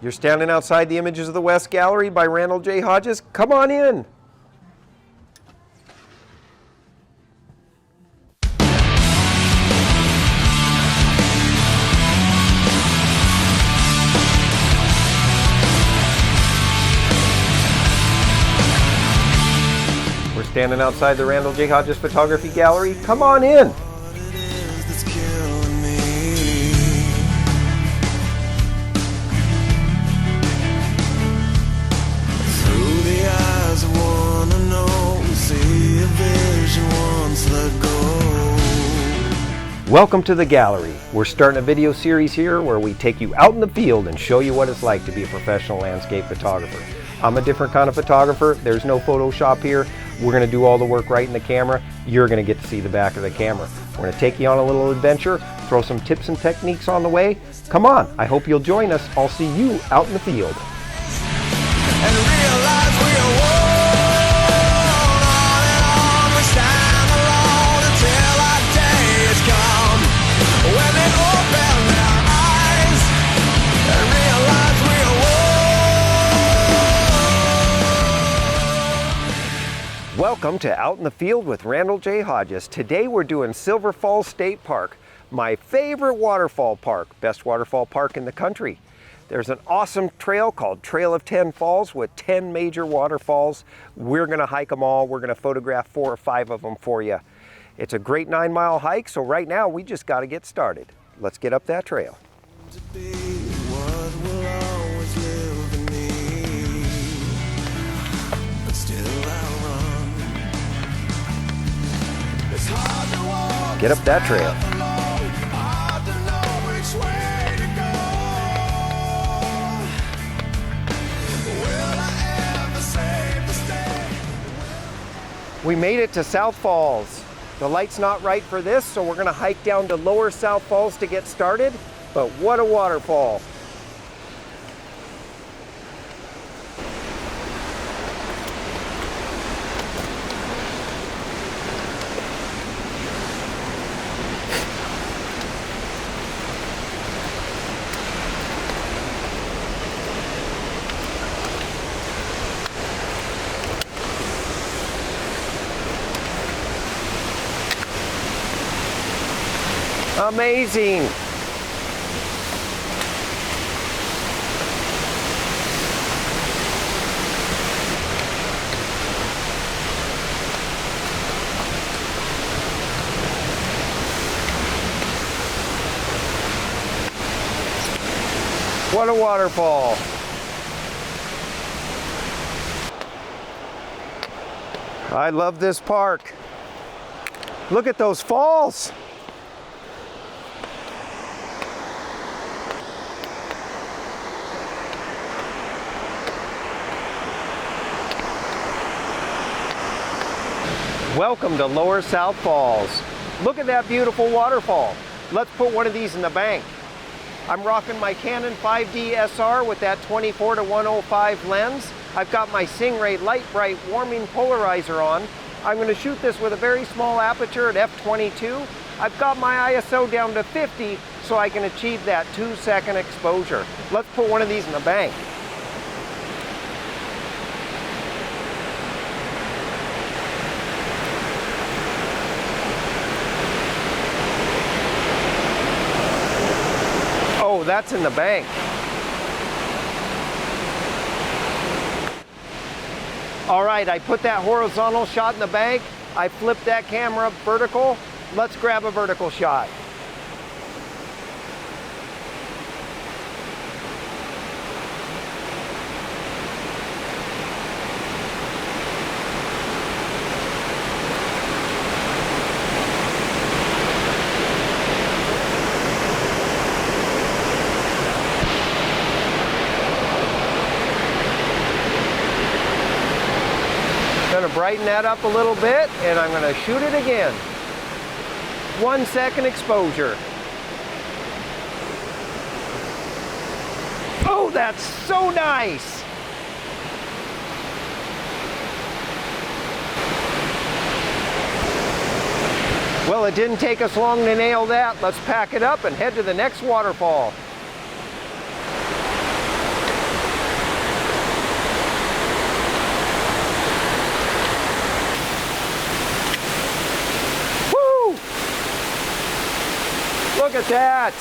You're standing outside the Images of the West Gallery by Randall J. Hodges. Come on in. We're standing outside the Randall J. Hodges Photography Gallery. Come on in. Welcome to the gallery. We're starting a video series here where we take you out in the field and show you what it's like to be a professional landscape photographer. I'm a different kind of photographer. There's no Photoshop here. We're going to do all the work right in the camera. You're going to get to see the back of the camera. We're going to take you on a little adventure, throw some tips and techniques on the way. Come on, I hope you'll join us. I'll see you out in the field. Welcome to Out in the Field with Randall J. Hodges. Today we're doing Silver Falls State Park, my favorite waterfall park, best waterfall park in the country. There's an awesome trail called Trail of 10 Falls with 10 major waterfalls. We're going to hike them all. We're going to photograph 4 or 5 of them for you. It's a great 9-mile hike, so right now we just got to get started. Let's get up that trail. Get up that trail. We made it to South Falls. The light's not right for this, so we're going to hike down to Lower South Falls to get started. But what a waterfall. Amazing. What a waterfall. I love this park. Look at those falls. Welcome to Lower South Falls. Look at that beautiful waterfall. Let's put one of these in the bank. I'm rocking my Canon 5D SR with that 24-105 lens. I've got my Stingray Light Bright warming polarizer on. I'm going to shoot this with a very small aperture at f/22. I've got my ISO down to 50 so I can achieve that 2-second exposure. Let's put one of these in the bank. Oh, that's in the bank. All right, I put that horizontal shot in the bank. I flipped that camera vertical. Let's grab a vertical shot. Going to brighten that up a little bit, and I'm going to shoot it again. 1-second exposure. Oh, that's so nice! Well, it didn't take us long to nail that. Let's pack it up and head to the next waterfall. Look at that.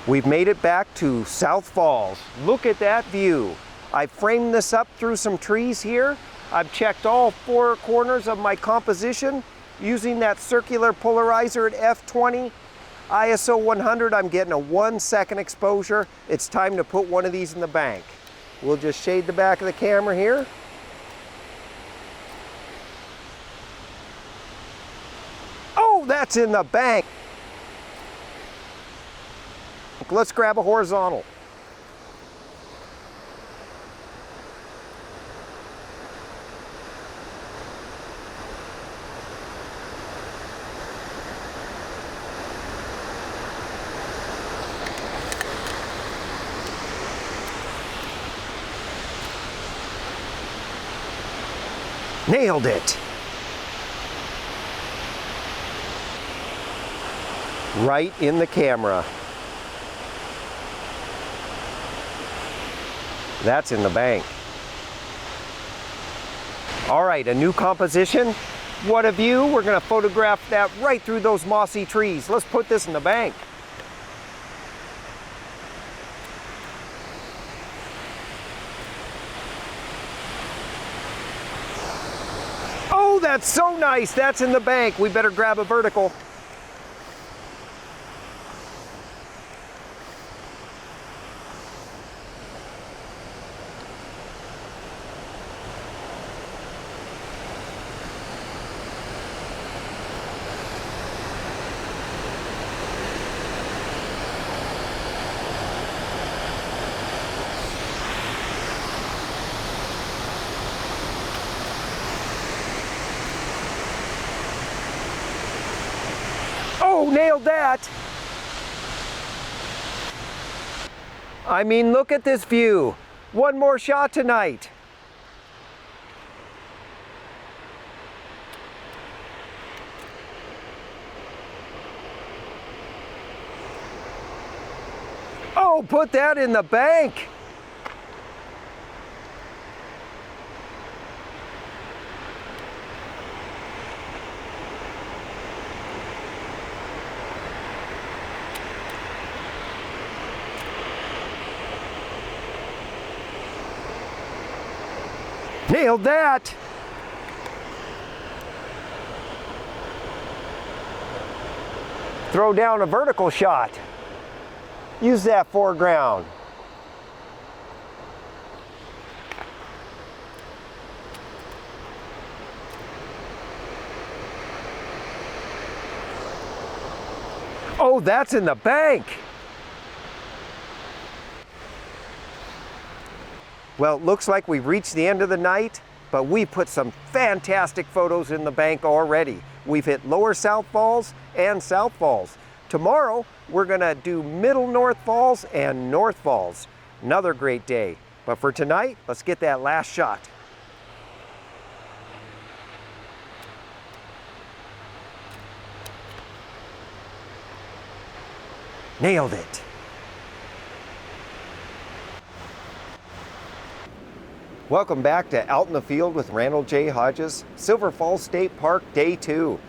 We've made it back to South Falls. Look at that view. I framed this up through some trees here. I've checked all 4 corners of my composition using that circular polarizer at f20. ISO 100, I'm getting a 1-second exposure. It's time to put one of these in the bank. We'll just shade the back of the camera here. Oh, that's in the bank. Let's grab a horizontal. Nailed it. Right in the camera. That's in the bank. All right, a new composition. What a view. We're gonna photograph that right through those mossy trees. Let's put this in the bank. Oh, that's so nice. That's in the bank. We better grab a vertical. Oh, nailed that. I mean, look at this view. One more shot tonight. Oh, put that in the bank. Nailed that! Throw down a vertical shot. Use that foreground. Oh, that's in the bank! Well, it looks like we've reached the end of the night, but we put some fantastic photos in the bank already. We've hit Lower South Falls and South Falls. Tomorrow, we're gonna do Middle North Falls and North Falls. Another great day. But for tonight, let's get that last shot. Nailed it. Welcome back to Out in the Field with Randall J. Hodges, Silver Falls State Park, Day 2.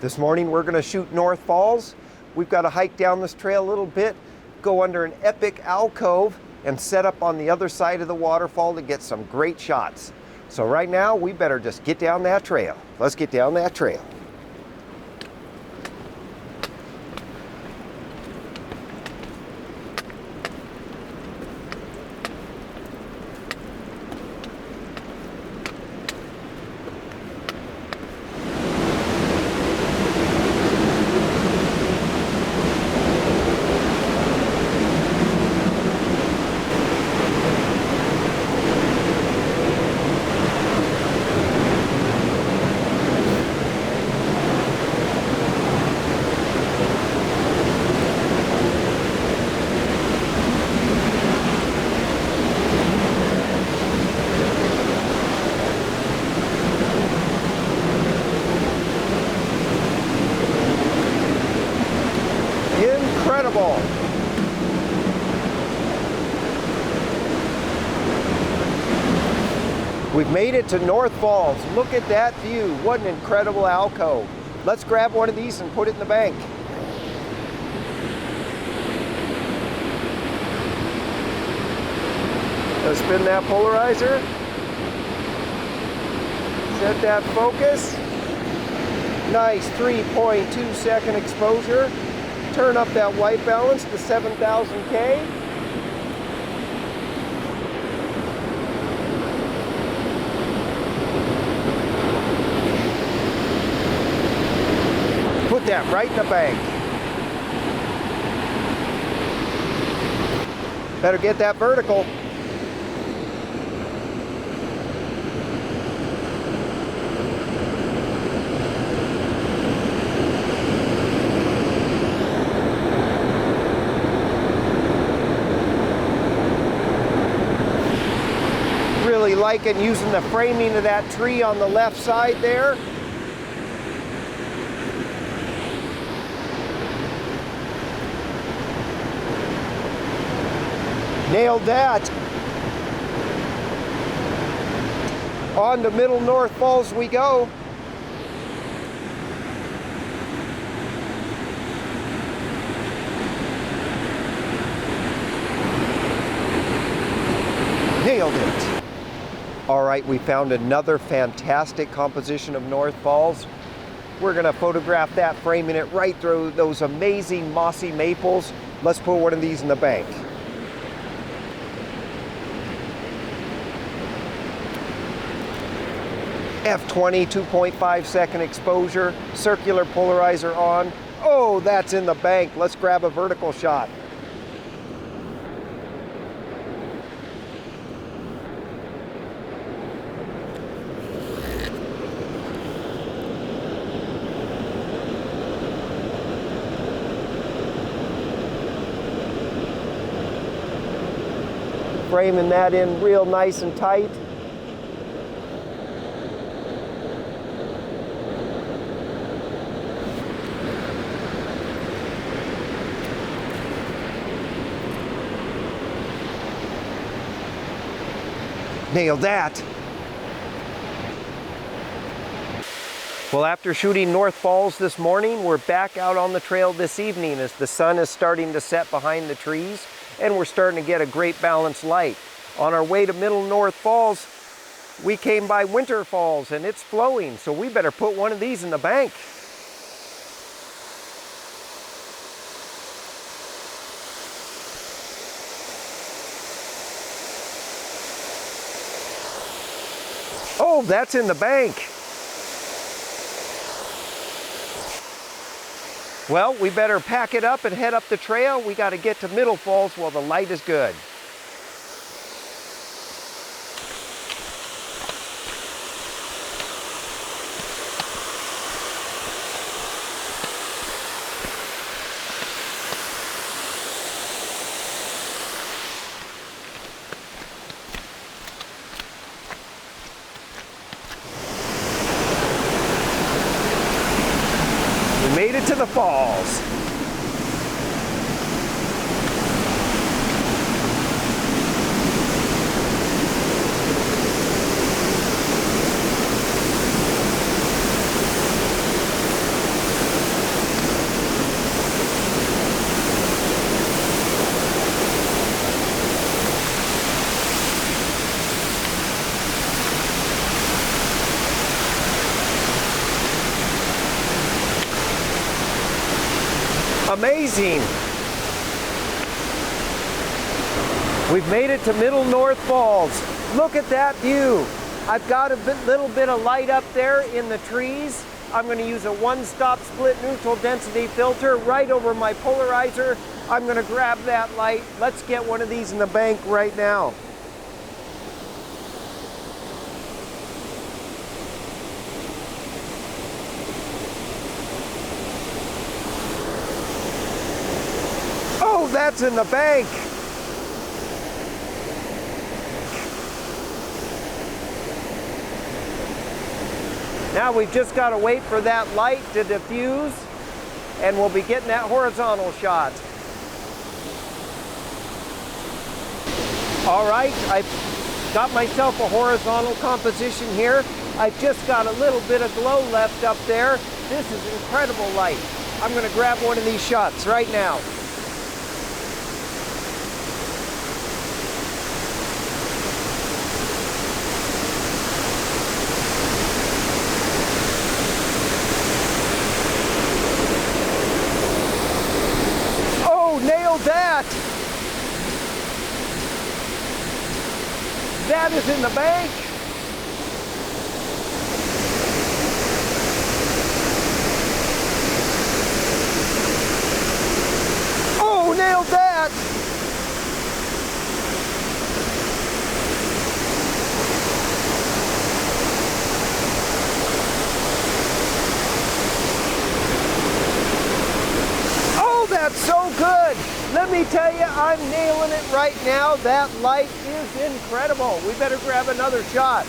This morning we're going to shoot North Falls. We've got to hike down this trail a little bit, go under an epic alcove, and set up on the other side of the waterfall to get some great shots. So right now, we better just get down that trail. Let's get down that trail. incredible. We've made it to North Falls. Look at that view. What an incredible alcove. Let's grab one of these and put it in the bank. Let's spin that polarizer. Set that focus. Nice 3.2 second exposure. Turn up that white balance to 7,000K. Put that right in the bank. Better get that vertical. Really liking using the framing of that tree on the left side there. Nailed that. On to Middle North Falls we go. Nailed it. All right, we found another fantastic composition of North Falls. We're gonna photograph that, framing it right through those amazing mossy maples. Let's put one of these in the bank. F20, 2.5 second exposure, circular polarizer on. Oh, that's in the bank. Let's grab a vertical shot. Framing that in real nice and tight. Nailed that. Well, after shooting North Falls this morning, we're back out on the trail this evening as the sun is starting to set behind the trees and we're starting to get a great balanced light. On our way to Middle North Falls, we came by Winter Falls and it's flowing, so we better put one of these in the bank. Oh, that's in the bank. Well, we better pack it up and head up the trail. We got to get to Middle Falls while the light is good. Made it to the falls. Amazing. We've made it to Middle North Falls. Look at that view. I've got a little bit of light up there in the trees. I'm going to use a one-stop split neutral density filter right over my polarizer. I'm going to grab that light. Let's get one of these in the bank right now. Oh, that's in the bank. Now we've just got to wait for that light to diffuse and we'll be getting that horizontal shot. All right, I've got myself a horizontal composition here. I've just got a little bit of glow left up there. This is incredible light. I'm going to grab one of these shots right now. Oh, nailed that! That is in the bank. Oh, nailed that. Oh, that's so good. Let me tell you, I'm nailing it right now. That light is incredible. We better grab another shot.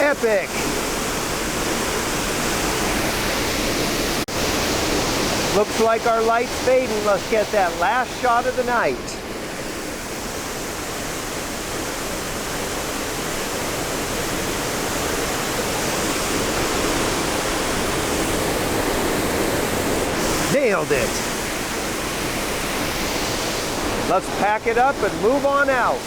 Epic. Looks like our light's fading. Let's get that last shot of the night. Nailed it. Let's pack it up and move on out.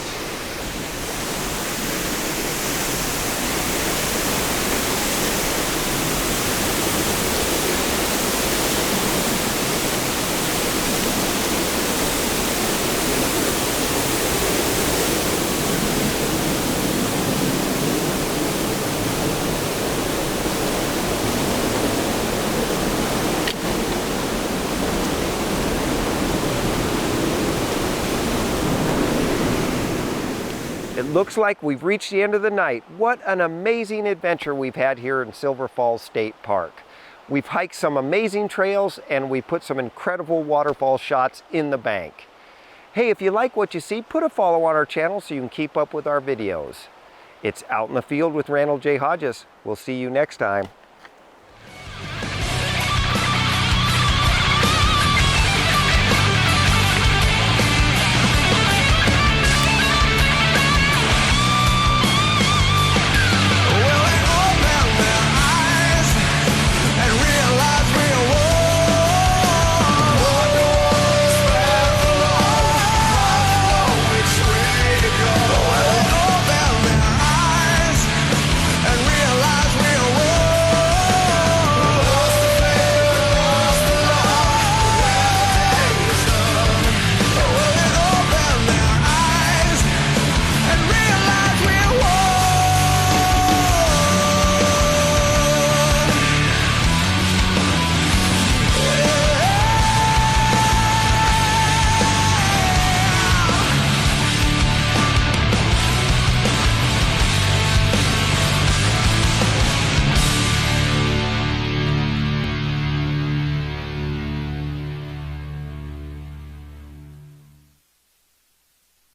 It looks like we've reached the end of the night. What an amazing adventure we've had here in Silver Falls State Park. We've hiked some amazing trails and we put some incredible waterfall shots in the bank. Hey, if you like what you see, put a follow on our channel so you can keep up with our videos. It's Out in the Field with Randall J. Hodges. We'll see you next time.